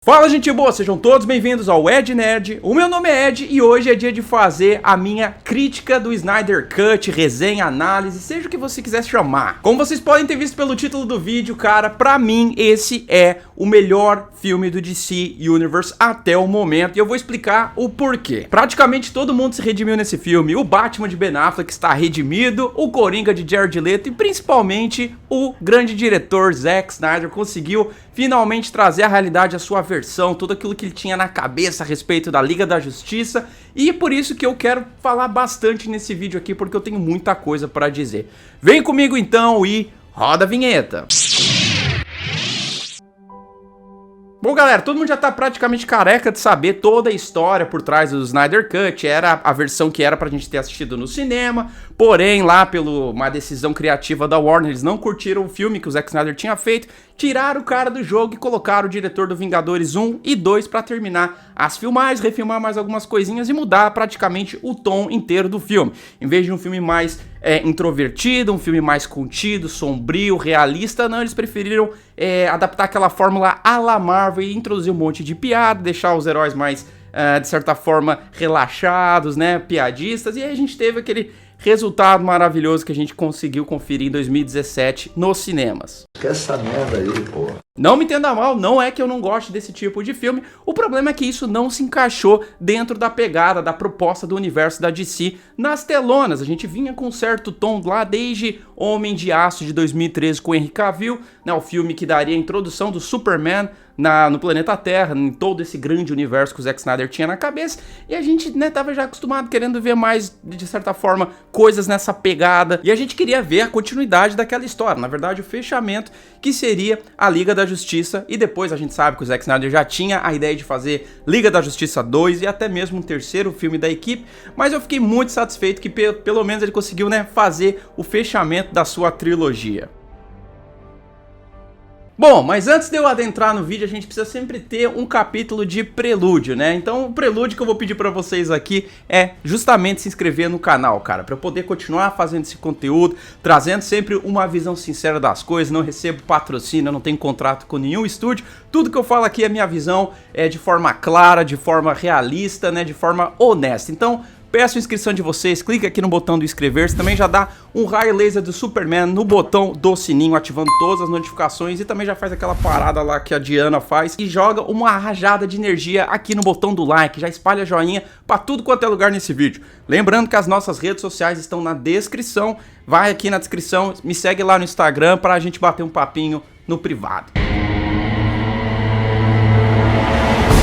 Fala, gente boa, sejam todos bem-vindos ao Ed Nerd. O meu nome é Ed e hoje é dia de fazer a minha crítica do Snyder Cut, resenha, análise, seja o que você quiser chamar. Como vocês podem ter visto pelo título do vídeo, cara, pra mim esse é o melhor filme do DC Universe até o momento e eu vou explicar o porquê. Praticamente todo mundo se redimiu nesse filme, o Batman de Ben Affleck está redimido, o Coringa de Jared Leto e principalmente o grande diretor Zack Snyder conseguiu finalmente trazer à realidade a sua versão, tudo aquilo que ele tinha na cabeça a respeito da Liga da Justiça, e por isso que eu quero falar bastante nesse vídeo aqui, porque eu tenho muita coisa para dizer. Vem comigo então e roda a vinheta! Bom, galera, todo mundo já tá praticamente careca de saber toda a história por trás do Snyder Cut. Era a versão que era pra gente ter assistido no cinema, porém, lá pela uma decisão criativa da Warner, eles não curtiram o filme que o Zack Snyder tinha feito, tiraram o cara do jogo e colocaram o diretor do Vingadores 1 e 2 pra terminar as filmagens, refilmar mais algumas coisinhas e mudar praticamente o tom inteiro do filme. Em vez de um filme mais introvertido, um filme mais contido, sombrio, realista, não, eles preferiram adaptar aquela fórmula à la Marvel e introduzir um monte de piada, deixar os heróis mais, de certa forma, relaxados, né, piadistas, e aí a gente teve aquele resultado maravilhoso que a gente conseguiu conferir em 2017 nos cinemas. Que essa merda aí, porra. Não me entenda mal, não é que eu não goste desse tipo de filme, o problema é que isso não se encaixou dentro da pegada, da proposta do universo da DC nas telonas. A gente vinha com um certo tom lá desde Homem de Aço de 2013 com Henry Cavill, né, o filme que daria a introdução do Superman no planeta Terra, em todo esse grande universo que o Zack Snyder tinha na cabeça, e a gente, né, tava já acostumado querendo ver mais, de certa forma, coisas nessa pegada, e a gente queria ver a continuidade daquela história, na verdade o fechamento, que seria a Liga da Justiça, e depois a gente sabe que o Zack Snyder já tinha a ideia de fazer Liga da Justiça 2 e até mesmo um terceiro filme da equipe, mas eu fiquei muito satisfeito que pelo menos ele conseguiu, né, fazer o fechamento da sua trilogia. Bom, mas antes de eu adentrar no vídeo, a gente precisa sempre ter um capítulo de prelúdio, né? Então, o prelúdio que eu vou pedir pra vocês aqui é justamente se inscrever no canal, cara, pra eu poder continuar fazendo esse conteúdo, trazendo sempre uma visão sincera das coisas, não recebo patrocínio, não tenho contrato com nenhum estúdio, tudo que eu falo aqui é minha visão, de forma clara, de forma realista, né, de forma honesta. Então, peço a inscrição de vocês, clica aqui no botão do inscrever-se, também já dá um raio laser do Superman no botão do sininho, ativando todas as notificações e também já faz aquela parada lá que a Diana faz e joga uma rajada de energia aqui no botão do like, já espalha joinha pra tudo quanto é lugar nesse vídeo. Lembrando que as nossas redes sociais estão na descrição, vai aqui na descrição, me segue lá no Instagram pra gente bater um papinho no privado.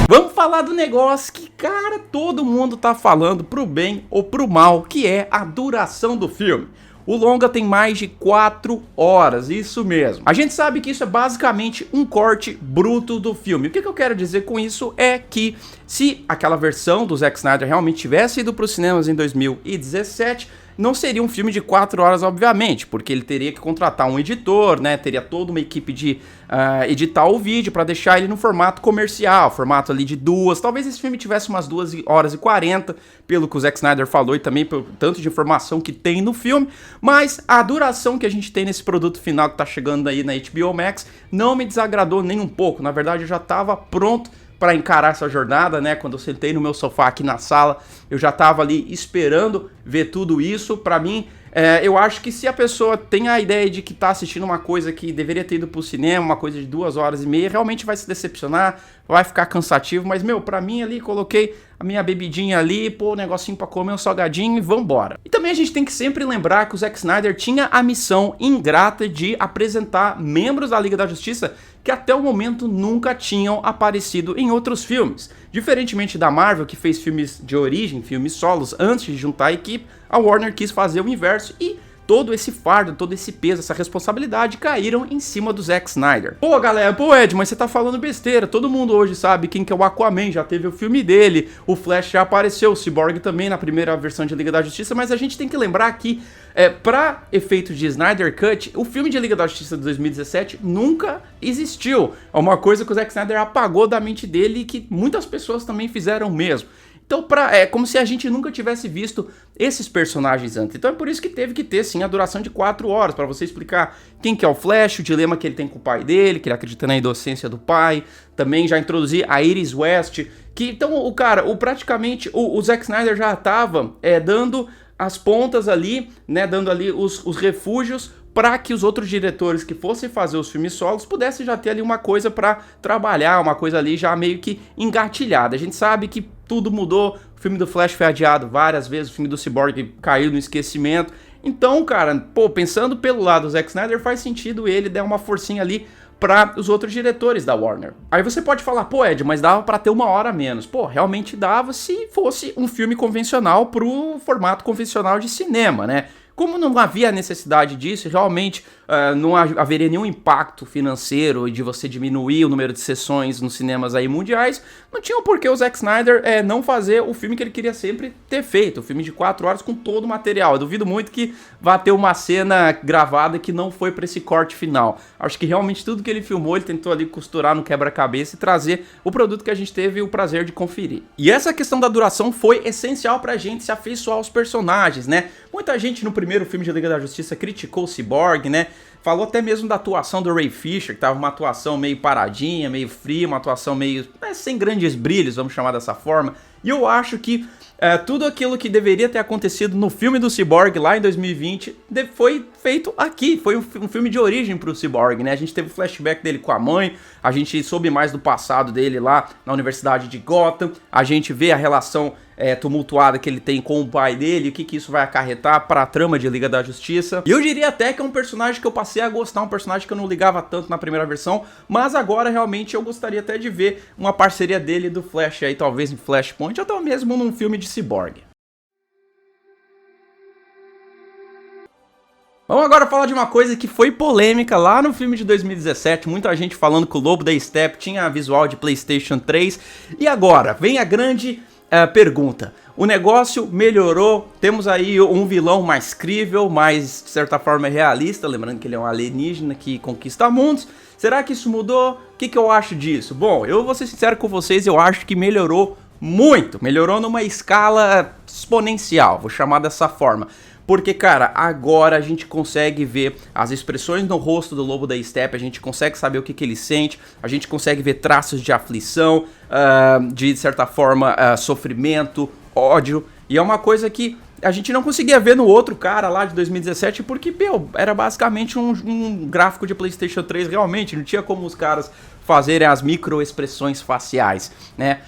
Vamos falar do negócio que, cara, todo mundo tá falando pro bem ou pro mal, que é a duração do filme. O longa tem mais de 4 horas, isso mesmo. A gente sabe que isso é basicamente um corte bruto do filme. O que eu quero dizer com isso é que se aquela versão do Zack Snyder realmente tivesse ido para os cinemas em 2017, não seria um filme de 4 horas, obviamente, porque ele teria que contratar um editor, né? Teria toda uma equipe de editar o vídeo para deixar ele no formato comercial, formato ali de 2. Talvez esse filme tivesse umas 2 horas e 40, pelo que o Zack Snyder falou e também pelo tanto de informação que tem no filme. Mas a duração que a gente tem nesse produto final que tá chegando aí na HBO Max não me desagradou nem um pouco. Na verdade, eu já tava pronto para encarar essa jornada, né? Quando eu sentei no meu sofá aqui na sala, eu já tava ali esperando ver tudo isso. Para mim, eu acho que se a pessoa tem a ideia de que tá assistindo uma coisa que deveria ter ido pro cinema, uma coisa de 2 horas e meia, realmente vai se decepcionar, vai ficar cansativo, mas, meu, pra mim ali, coloquei a minha bebidinha ali, pô, um negocinho pra comer, um salgadinho e vambora. E também a gente tem que sempre lembrar que o Zack Snyder tinha a missão ingrata de apresentar membros da Liga da Justiça que até o momento nunca tinham aparecido em outros filmes. Diferentemente da Marvel, que fez filmes de origem, filmes solos, antes de juntar a equipe, a Warner quis fazer o inverso e todo esse fardo, todo esse peso, essa responsabilidade caíram em cima do Zack Snyder. Pô, galera, pô, Ed, mas você tá falando besteira. Todo mundo hoje sabe quem que é o Aquaman, já teve o filme dele, o Flash já apareceu, o Cyborg também na primeira versão de Liga da Justiça, mas a gente tem que lembrar que, pra efeito de Snyder Cut, o filme de Liga da Justiça de 2017 nunca existiu. É uma coisa que o Zack Snyder apagou da mente dele e que muitas pessoas também fizeram mesmo. Então é como se a gente nunca tivesse visto esses personagens antes. Então é por isso que teve que ter sim a duração de 4 horas, para você explicar quem que é o Flash, o dilema que ele tem com o pai dele, que ele acredita na inocência do pai. Também já introduzir a Iris West, que então praticamente o Zack Snyder já estava dando as pontas ali, né, dando ali os refúgios para que os outros diretores que fossem fazer os filmes solos pudessem já ter ali uma coisa para trabalhar, uma coisa ali já meio que engatilhada. A gente sabe que tudo mudou, o filme do Flash foi adiado várias vezes, o filme do Cyborg caiu no esquecimento. Então, cara, pensando pelo lado do Zack Snyder, faz sentido ele dar uma forcinha ali para os outros diretores da Warner. Aí você pode falar, pô, Ed, mas dava para ter 1 hora a menos. Pô, realmente dava se fosse um filme convencional pro formato convencional de cinema, né? Como não havia necessidade disso, realmente não haveria nenhum impacto financeiro de você diminuir o número de sessões nos cinemas aí mundiais, não tinha por que o Zack Snyder não fazer o filme que ele queria sempre ter feito, o filme de 4 horas com todo o material. Eu duvido muito que vá ter uma cena gravada que não foi para esse corte final. Acho que realmente tudo que ele filmou, ele tentou ali costurar no quebra-cabeça e trazer o produto que a gente teve o prazer de conferir. E essa questão da duração foi essencial pra gente se afeiçoar aos personagens, né? Muita gente no primeiro filme de Liga da Justiça criticou o Cyborg, né? Falou até mesmo da atuação do Ray Fisher, que tava uma atuação meio paradinha, meio fria, uma atuação meio sem grandes brilhos, vamos chamar dessa forma. E eu acho que tudo aquilo que deveria ter acontecido no filme do Cyborg lá em 2020 foi feito aqui. Foi um filme de origem pro Cyborg, né? A gente teve o flashback dele com a mãe, a gente soube mais do passado dele lá na Universidade de Gotham, a gente vê a relação tumultuada que ele tem com o pai dele, o que isso vai acarretar para a trama de Liga da Justiça. E eu diria até que é um personagem que eu passei a gostar, um personagem que eu não ligava tanto na primeira versão, mas agora realmente eu gostaria até de ver uma parceria dele e do Flash aí, talvez em Flashpoint, ou até mesmo num filme de Cyborg. Vamos agora falar de uma coisa que foi polêmica lá no filme de 2017, muita gente falando que o Lobo da Steppe tinha visual de PlayStation 3, e agora vem a grande pergunta. O negócio melhorou, temos aí um vilão mais crível, mais, de certa forma, realista, lembrando que ele é um alienígena que conquista mundos. Será que isso mudou? O que eu acho disso? Bom, eu vou ser sincero com vocês, eu acho que melhorou muito, melhorou numa escala exponencial, vou chamar dessa forma. Porque, cara, agora a gente consegue ver as expressões no rosto do Lobo da Steppe, a gente consegue saber o que ele sente, a gente consegue ver traços de aflição, de certa forma, sofrimento, ódio. E é uma coisa que a gente não conseguia ver no outro cara lá de 2017, porque, era basicamente um gráfico de PlayStation 3 realmente, não tinha como os caras fazerem as microexpressões faciais, né?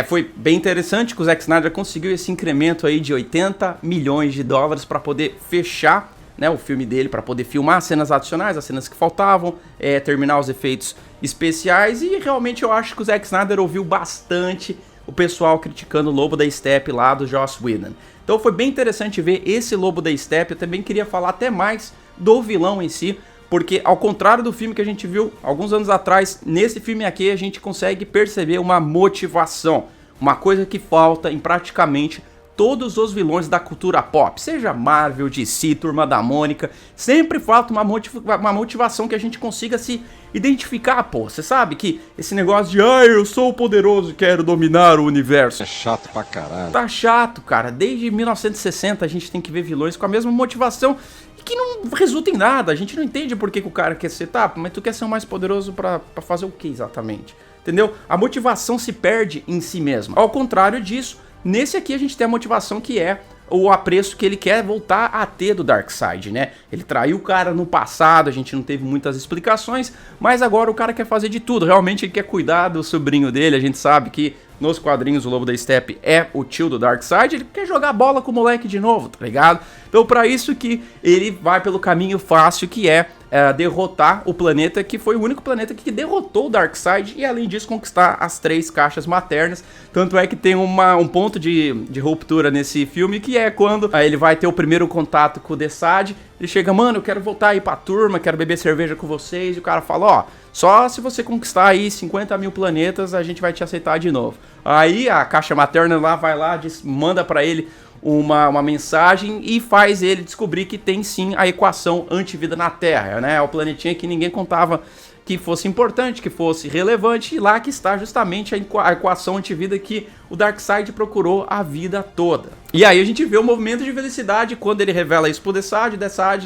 Foi bem interessante que o Zack Snyder conseguiu esse incremento aí de 80 milhões de dólares para poder fechar, né, o filme dele, para poder filmar as cenas adicionais, as cenas que faltavam, terminar os efeitos especiais, e realmente eu acho que o Zack Snyder ouviu bastante o pessoal criticando o Lobo da Steppe lá do Joss Whedon. Então foi bem interessante ver esse Lobo da Steppe. Eu também queria falar até mais do vilão em si, porque ao contrário do filme que a gente viu alguns anos atrás, nesse filme aqui a gente consegue perceber uma motivação, uma coisa que falta em praticamente todos os vilões da cultura pop, seja Marvel, DC, Turma da Mônica, sempre falta uma motivação que a gente consiga se identificar, pô. Você sabe que esse negócio de eu sou o poderoso e quero dominar o universo. É chato pra caralho. Tá chato, cara. Desde 1960 a gente tem que ver vilões com a mesma motivação e que não resulta em nada. A gente não entende por que o cara quer ser, mas tu quer ser o mais poderoso pra fazer o que exatamente? Entendeu? A motivação se perde em si mesma. Ao contrário disso, nesse aqui a gente tem a motivação que é o apreço que ele quer voltar a ter do Darkseid, né? Ele traiu o cara no passado, a gente não teve muitas explicações, mas agora o cara quer fazer de tudo. Realmente ele quer cuidar do sobrinho dele, a gente sabe que nos quadrinhos o Lobo da Steppe é o tio do Darkseid, ele quer jogar bola com o moleque de novo, tá ligado? Então pra isso que ele vai pelo caminho fácil, que é derrotar o planeta, que foi o único planeta que derrotou o Darkseid, e além disso conquistar as 3 caixas maternas. Tanto é que tem um ponto de ruptura nesse filme, que é quando ele vai ter o primeiro contato com o Desaad. Ele chega, mano, eu quero voltar aí pra turma, quero beber cerveja com vocês, e o cara fala, só se você conquistar aí 50 mil planetas a gente vai te aceitar de novo. Aí a caixa materna lá vai lá, manda pra ele uma mensagem e faz ele descobrir que tem sim a equação antivida na Terra, né? É o planetinha que ninguém contava que fosse importante, que fosse relevante, e lá que está justamente a equação antivida que o Darkseid procurou a vida toda. E aí a gente vê o movimento de felicidade quando ele revela isso pro Desaad,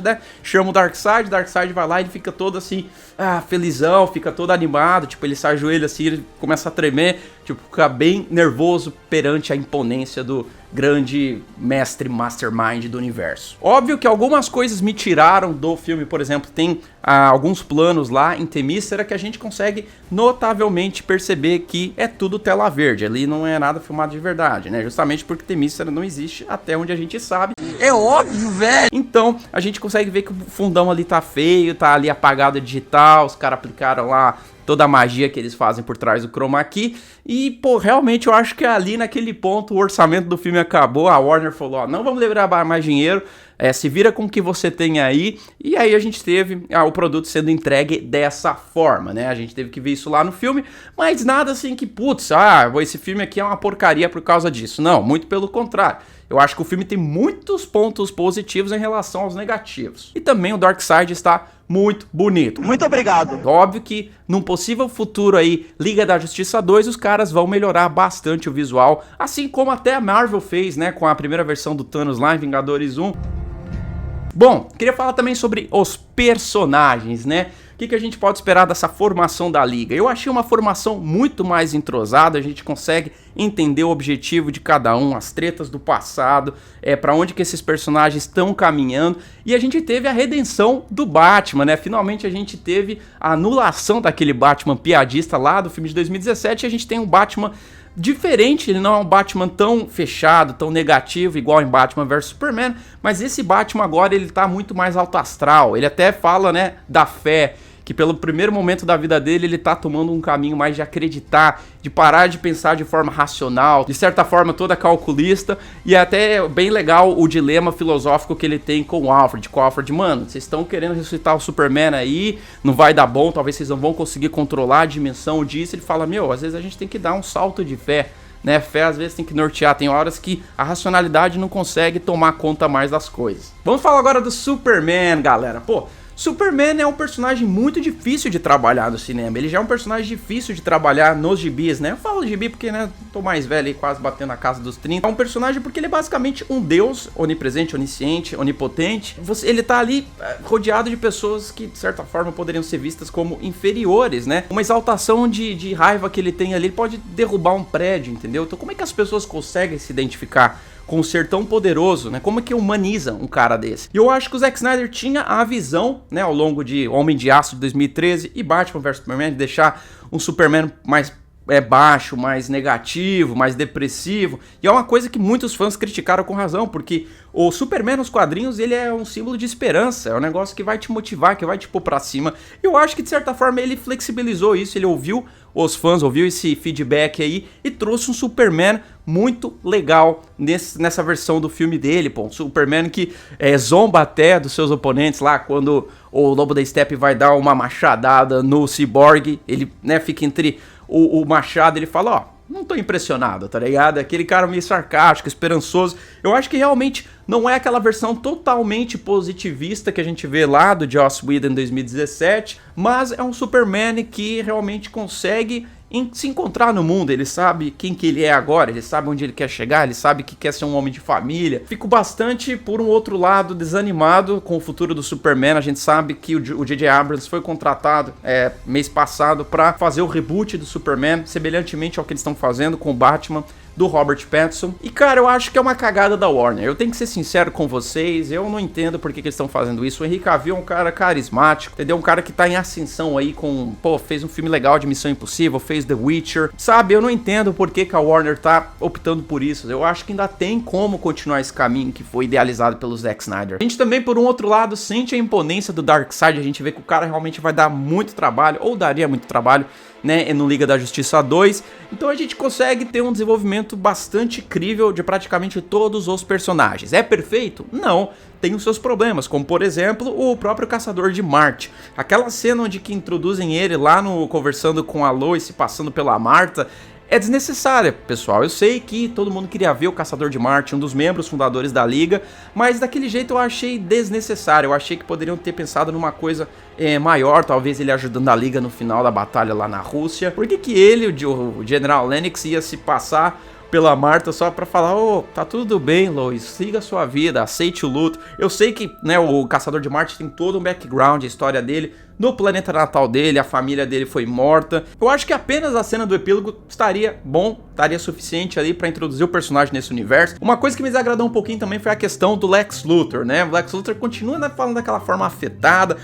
né, chama o Darkseid vai lá e ele fica todo assim, felizão, fica todo animado, tipo, ele se ajoelha assim, ele começa a tremer, tipo, fica bem nervoso perante a imponência do grande mestre mastermind do universo. Óbvio que algumas coisas me tiraram do filme, por exemplo, tem alguns planos lá em Themyscira que a gente consegue notavelmente perceber que é tudo tela verde, ali não é nada filmado de verdade, né? Justamente porque Themyscira não existe até onde a gente sabe. É óbvio, velho! Então, a gente consegue ver que o fundão ali tá feio, tá ali apagado digital, os caras aplicaram lá toda a magia que eles fazem por trás do chroma key. E, pô, realmente eu acho que ali naquele ponto o orçamento do filme acabou. A Warner falou, ó, não vamos liberar mais dinheiro, se vira com o que você tem aí. E aí a gente teve o produto sendo entregue dessa forma, né? A gente teve que ver isso lá no filme, mas nada assim que, putz, esse filme aqui é uma porcaria por causa disso. Não, muito pelo contrário. Eu acho que o filme tem muitos pontos positivos em relação aos negativos. E também o Darkseid está muito bonito. Muito obrigado. Óbvio que num possível futuro aí, Liga da Justiça 2, os caras vão melhorar bastante o visual, assim como até a Marvel fez, né, com a primeira versão do Thanos lá em Vingadores 1. Bom, queria falar também sobre os personagens, né? O que a gente pode esperar dessa formação da Liga? Eu achei uma formação muito mais entrosada, a gente consegue entender o objetivo de cada um, as tretas do passado, para onde que esses personagens estão caminhando, e a gente teve a redenção do Batman, né? Finalmente a gente teve a anulação daquele Batman piadista lá do filme de 2017, e a gente tem um Batman diferente, ele não é um Batman tão fechado, tão negativo, igual em Batman vs Superman, mas esse Batman agora ele tá muito mais alto astral, ele até fala, né, da fé, que pelo primeiro momento da vida dele, ele tá tomando um caminho mais de acreditar, de parar de pensar de forma racional, de certa forma toda calculista, e é até bem legal o dilema filosófico que ele tem com o Alfred, mano, vocês estão querendo ressuscitar o Superman aí, não vai dar bom, talvez vocês não vão conseguir controlar a dimensão disso. Ele fala, às vezes a gente tem que dar um salto de fé, né, fé às vezes tem que nortear, tem horas que a racionalidade não consegue tomar conta mais das coisas. Vamos falar agora do Superman, galera, Superman é um personagem muito difícil de trabalhar no cinema, ele já é um personagem difícil de trabalhar nos gibis, né? Eu falo de gibi porque, né, tô mais velho aí, quase batendo na casa dos 30. É um personagem porque ele é basicamente um deus onipresente, onisciente, onipotente. Ele tá ali rodeado de pessoas que, de certa forma, poderiam ser vistas como inferiores, né? Uma exaltação de raiva que ele tem ali, ele pode derrubar um prédio, entendeu? Então como é que as pessoas conseguem se identificar com um ser tão poderoso, né? Como é que humaniza um cara desse? E eu acho que o Zack Snyder tinha a visão, né, ao longo de Homem de Aço de 2013 e Batman vs Superman, de deixar um Superman mais baixo, mais negativo, mais depressivo, e é uma coisa que muitos fãs criticaram com razão, porque o Superman nos quadrinhos, ele é um símbolo de esperança, é um negócio que vai te motivar, que vai te pôr pra cima. Eu acho que de certa forma ele flexibilizou isso, ele ouviu os fãs, ouviu esse feedback aí e trouxe um Superman muito legal nessa versão do filme dele, um Superman que zomba até dos seus oponentes lá, quando o Lobo da Steppe vai dar uma machadada no Cyborg, ele, né, fica entre o machado, ele fala, não tô impressionado, tá ligado? Aquele cara meio sarcástico, esperançoso. Eu acho que realmente não é aquela versão totalmente positivista que a gente vê lá do Joss Whedon em 2017, mas é um Superman que realmente consegue se encontrar no mundo, ele sabe quem que ele é agora, ele sabe onde ele quer chegar, ele sabe que quer ser um homem de família. Fico bastante, por um outro lado, desanimado com o futuro do Superman. A gente sabe que o J.J. Abrams foi contratado mês passado para fazer o reboot do Superman, semelhantemente ao que eles estão fazendo com o Batman do Robert Pattinson. E cara, eu acho que é uma cagada da Warner. Eu tenho que ser sincero com vocês, eu não entendo por que eles estão fazendo isso. O Henry Cavill é um cara carismático, entendeu? Um cara que tá em ascensão aí fez um filme legal de Missão Impossível, fez The Witcher, sabe? Eu não entendo por que a Warner tá optando por isso. Eu acho que ainda tem como continuar esse caminho que foi idealizado pelo Zack Snyder. A gente também, por um outro lado, sente a imponência do Darkseid. A gente vê que o cara realmente vai dar muito trabalho, ou daria muito trabalho, né, no Liga da Justiça 2, então a gente consegue ter um desenvolvimento bastante incrível de praticamente todos os personagens. É perfeito? Não, tem os seus problemas, como por exemplo o próprio Caçador de Marte. Aquela cena onde que introduzem ele lá conversando com a Lois, passando pela Marta, é desnecessária, pessoal. Eu sei que todo mundo queria ver o Caçador de Marte, um dos membros fundadores da Liga, mas daquele jeito eu achei desnecessário. Eu achei que poderiam ter pensado numa coisa maior, talvez ele ajudando a Liga no final da batalha lá na Rússia. Por que ele, o General Lennox, ia se passar pela Marta só pra falar, tá tudo bem, Lois, siga a sua vida, aceite o luto. Eu sei que, né, o Caçador de Marte tem todo um background, a história dele, no planeta natal dele, a família dele foi morta. Eu acho que apenas a cena do epílogo estaria suficiente ali pra introduzir o personagem nesse universo. Uma coisa que me desagradou um pouquinho também foi a questão do Lex Luthor, né? O Lex Luthor continua, né, falando daquela forma afetada.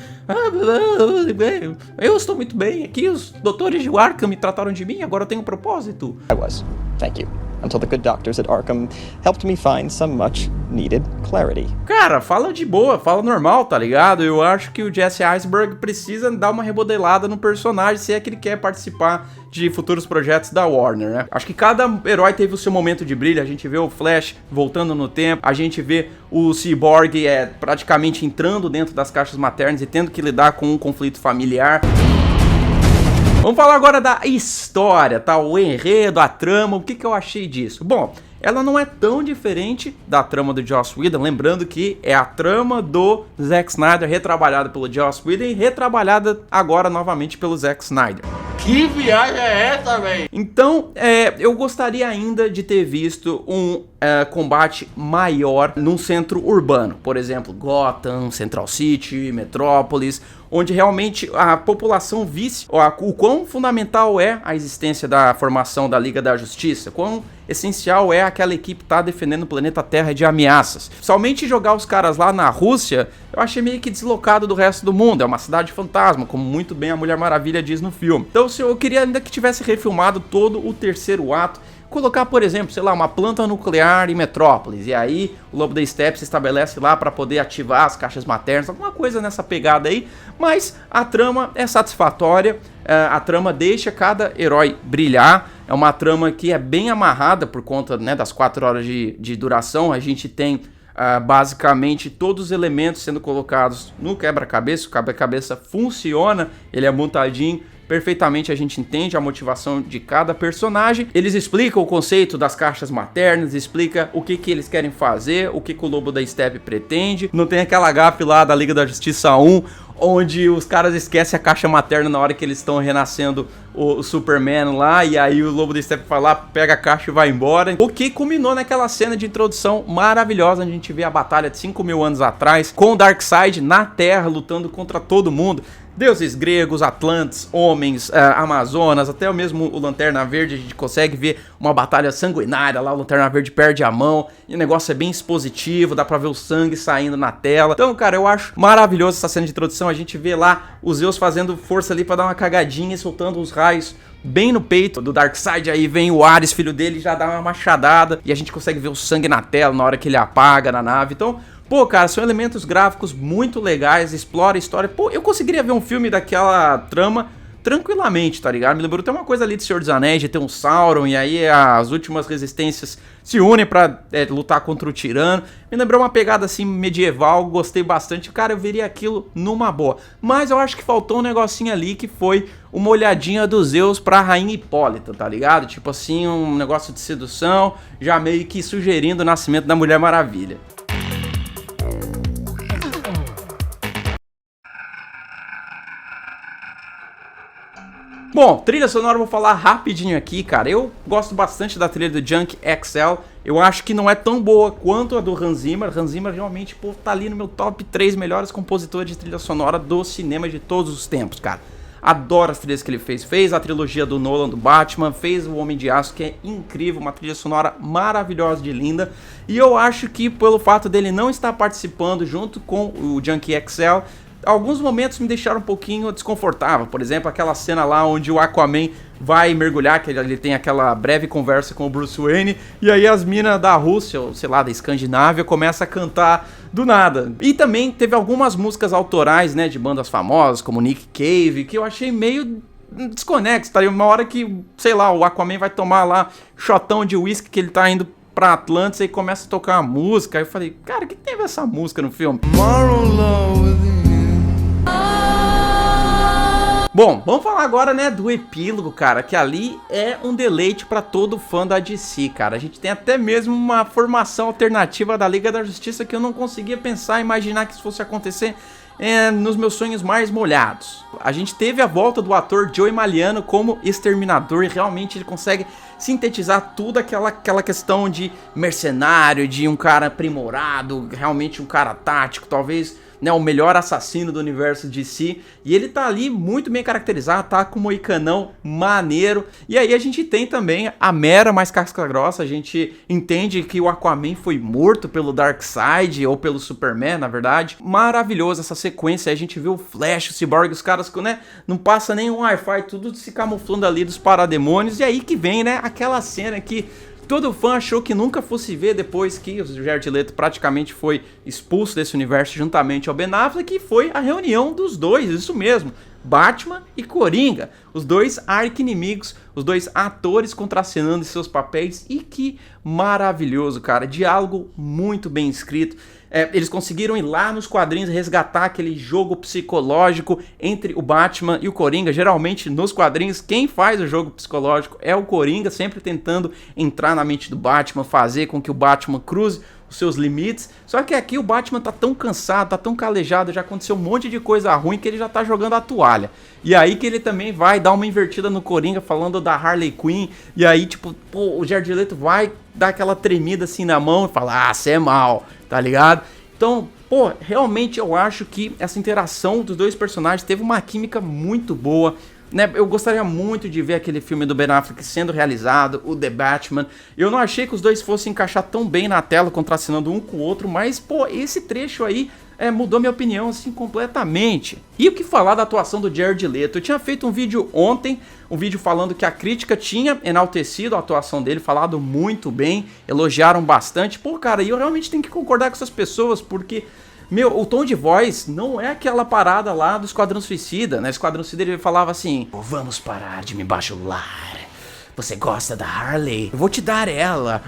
Eu estou muito bem aqui, os doutores de Arkham me trataram de mim, agora eu tenho um propósito. I was. Thank you. Until the good doctors at Arkham helped me find some much needed clarity. Cara, fala de boa, fala normal, tá ligado? Eu acho que o Jesse Eisenberg precisa dar uma remodelada no personagem se é que ele quer participar de futuros projetos da Warner, né? Acho que cada herói teve o seu momento de brilho. A gente vê o Flash voltando no tempo, a gente vê o Cyborg praticamente entrando dentro das caixas maternas e tendo que lidar com um conflito familiar. Vamos falar agora da história, tá? O enredo, a trama, o que eu achei disso? Bom, ela não é tão diferente da trama do Joss Whedon, lembrando que é a trama do Zack Snyder, retrabalhada pelo Joss Whedon e retrabalhada agora novamente pelo Zack Snyder. Que viagem é essa, velho? Então, eu gostaria ainda de ter visto um combate maior num centro urbano, por exemplo, Gotham, Central City, Metrópolis, onde realmente a população visse o quão fundamental é a existência da formação da Liga da Justiça, quão essencial é aquela equipe estar defendendo o planeta Terra de ameaças. Somente jogar os caras lá na Rússia, eu achei meio que deslocado do resto do mundo, é uma cidade fantasma, como muito bem a Mulher Maravilha diz no filme. Então eu queria ainda que tivesse refilmado todo o terceiro ato, colocar, por exemplo, sei lá, uma planta nuclear em Metrópolis, e aí o Lobo da Steppe se estabelece lá para poder ativar as caixas maternas, alguma coisa nessa pegada aí, mas a trama é satisfatória, a trama deixa cada herói brilhar, é uma trama que é bem amarrada por conta, né, das 4 horas de duração. A gente tem basicamente todos os elementos sendo colocados no quebra-cabeça, o quebra-cabeça funciona, ele é montadinho perfeitamente, a gente entende a motivação de cada personagem. Eles explicam o conceito das caixas maternas, explica o que eles querem fazer, o que o Lobo da Steppe pretende. Não tem aquela gafe lá da Liga da Justiça 1, onde os caras esquecem a caixa materna na hora que eles estão renascendo o Superman lá, e aí o Lobo da Steppe vai lá, pega a caixa e vai embora. O que culminou naquela cena de introdução maravilhosa, onde a gente vê a batalha de 5.000 anos atrás, com o Darkseid na Terra, lutando contra todo mundo. Deuses gregos, atlantes, homens, amazonas, até o mesmo o Lanterna Verde, a gente consegue ver uma batalha sanguinária lá, o Lanterna Verde perde a mão, e o negócio é bem expositivo, dá pra ver o sangue saindo na tela. Então, cara, eu acho maravilhoso essa cena de introdução, a gente vê lá os Zeus fazendo força ali pra dar uma cagadinha e soltando os raios bem no peito do Darkseid. Aí vem o Ares, filho dele, já dá uma machadada, e a gente consegue ver o sangue na tela na hora que ele apaga na nave. Então, pô, cara, são elementos gráficos muito legais, explora a história. Pô, eu conseguiria ver um filme daquela trama tranquilamente, tá ligado? Me lembrou até uma coisa ali de Senhor dos Anéis, de ter um Sauron, e aí as últimas resistências se unem pra lutar contra o tirano. Me lembrou uma pegada assim medieval, gostei bastante. Cara, eu veria aquilo numa boa. Mas eu acho que faltou um negocinho ali, que foi uma olhadinha dos Zeus pra Rainha Hipólita, tá ligado? Tipo assim, um negócio de sedução, já meio que sugerindo o nascimento da Mulher Maravilha. Bom, trilha sonora, eu vou falar rapidinho aqui, cara. Eu gosto bastante da trilha do Junkie XL. Eu acho que não é tão boa quanto a do Hans Zimmer. Hans Zimmer realmente, pô, tá ali no meu top 3 melhores compositores de trilha sonora do cinema de todos os tempos, cara. Adoro as trilhas que ele fez. Fez a trilogia do Nolan, do Batman, fez o Homem de Aço, que é incrível, uma trilha sonora maravilhosa de linda. E eu acho que pelo fato dele não estar participando junto com o Junkie XL, alguns momentos me deixaram um pouquinho desconfortável. Por exemplo, aquela cena lá onde o Aquaman vai mergulhar, que ele tem aquela breve conversa com o Bruce Wayne, e aí as minas da Rússia, ou sei lá, da Escandinávia, começam a cantar do nada. E também teve algumas músicas autorais, né, de bandas famosas, como Nick Cave, que eu achei meio desconexo, tá? Uma hora que, sei lá, o Aquaman vai tomar lá shotão de whisky, que ele tá indo pra Atlantis, e começa a tocar uma música. Aí eu falei, cara, o que tem a ver essa música no filme? Bom, vamos falar agora, né, do epílogo, cara, que ali é um deleite pra todo fã da DC, cara. A gente tem até mesmo uma formação alternativa da Liga da Justiça que eu não conseguia pensar, imaginar que isso fosse acontecer nos meus sonhos mais molhados. A gente teve a volta do ator Joey Maliano como Exterminador e realmente ele consegue sintetizar tudo aquela questão de mercenário, de um cara aprimorado, realmente um cara tático, talvez, né, o melhor assassino do universo DC, e ele tá ali muito bem caracterizado, tá com um moicanão maneiro. E aí a gente tem também a Mera mais casca grossa, a gente entende que o Aquaman foi morto pelo Darkseid, ou pelo Superman, na verdade. Maravilhoso essa sequência, a gente vê o Flash, o Cyborg, os caras, né, não passa nem um Wi-Fi, tudo se camuflando ali dos parademônios, e aí que vem, né, aquela cena que todo fã achou que nunca fosse ver depois que o Jared Leto praticamente foi expulso desse universo juntamente ao Ben Affleck, que foi a reunião dos dois, isso mesmo, Batman e Coringa, os dois arqui-inimigos, os dois atores contracenando seus papéis, e que maravilhoso, cara, diálogo muito bem escrito. Eles conseguiram ir lá nos quadrinhos resgatar aquele jogo psicológico entre o Batman e o Coringa. Geralmente nos quadrinhos quem faz o jogo psicológico é o Coringa, sempre tentando entrar na mente do Batman, fazer com que o Batman cruze os seus limites. Só que aqui o Batman tá tão cansado, tá tão calejado, já aconteceu um monte de coisa ruim que ele já tá jogando a toalha. E aí que ele também vai dar uma invertida no Coringa falando da Harley Quinn, e aí tipo, pô, o Jared Leto vai dar aquela tremida assim na mão e falar, ah, cê é mal, tá ligado? Então, pô, realmente eu acho que essa interação dos dois personagens teve uma química muito boa, né? Eu gostaria muito de ver aquele filme do Ben Affleck sendo realizado, o The Batman. Eu não achei que os dois fossem encaixar tão bem na tela, contracenando um com o outro, mas, pô, esse trecho aí mudou minha opinião, assim, completamente. E o que falar da atuação do Jared Leto? Eu tinha feito um vídeo ontem, um vídeo falando que a crítica tinha enaltecido a atuação dele, falado muito bem, elogiaram bastante. Pô, cara, e eu realmente tenho que concordar com essas pessoas, porque, meu, o tom de voz não é aquela parada lá do Esquadrão Suicida, né? O Esquadrão Suicida ele falava assim, vamos parar de me bajular. Você gosta da Harley? Eu vou te dar ela.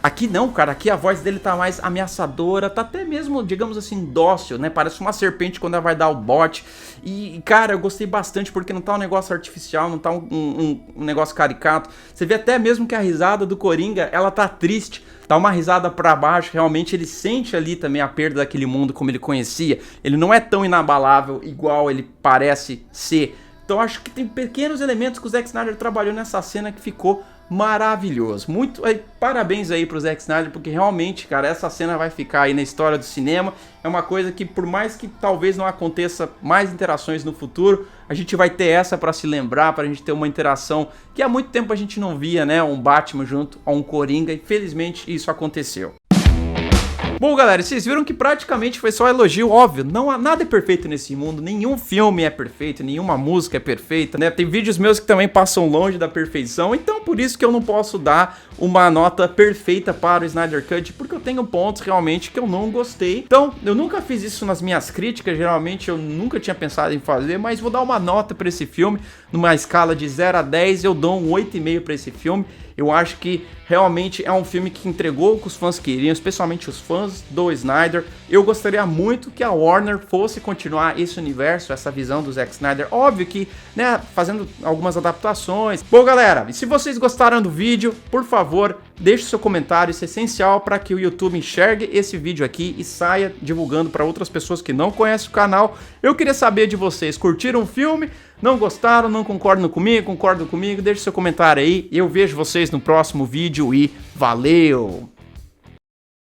Aqui não, cara. Aqui a voz dele tá mais ameaçadora. Tá até mesmo, digamos assim, dócil, né? Parece uma serpente quando ela vai dar o bote. E, cara, eu gostei bastante porque não tá um negócio artificial, não tá um negócio caricato. Você vê até mesmo que a risada do Coringa, ela tá triste. Tá uma risada pra baixo, realmente ele sente ali também a perda daquele mundo como ele conhecia. Ele não é tão inabalável igual ele parece ser. Então acho que tem pequenos elementos que o Zack Snyder trabalhou nessa cena que ficou maravilhoso. Muito parabéns aí pro Zack Snyder, porque realmente, cara, essa cena vai ficar aí na história do cinema. É uma coisa que, por mais que talvez não aconteça mais interações no futuro, a gente vai ter essa pra se lembrar, pra gente ter uma interação que há muito tempo a gente não via, né? Um Batman junto a um Coringa, e felizmente isso aconteceu. Bom, galera, vocês viram que praticamente foi só elogio, óbvio, nada é perfeito nesse mundo, nenhum filme é perfeito, nenhuma música é perfeita, né? Tem vídeos meus que também passam longe da perfeição, então por isso que eu não posso dar uma nota perfeita para o Snyder Cut, porque eu tenho pontos realmente que eu não gostei. Então, eu nunca fiz isso nas minhas críticas, geralmente eu nunca tinha pensado em fazer, mas vou dar uma nota para esse filme, numa escala de 0 a 10, eu dou um 8,5 para esse filme. Eu acho que realmente é um filme que entregou o que os fãs queriam, especialmente os fãs do Snyder. Eu gostaria muito que a Warner fosse continuar esse universo, essa visão do Zack Snyder. Óbvio que, né, fazendo algumas adaptações. Bom, galera, e se vocês gostaram do vídeo, por favor, deixe seu comentário. Isso é essencial para que o YouTube enxergue esse vídeo aqui e saia divulgando para outras pessoas que não conhecem o canal. Eu queria saber de vocês, curtiram o filme? Não gostaram? Não concordam comigo? Concordam comigo? Deixe seu comentário aí. Eu vejo vocês no próximo vídeo e valeu!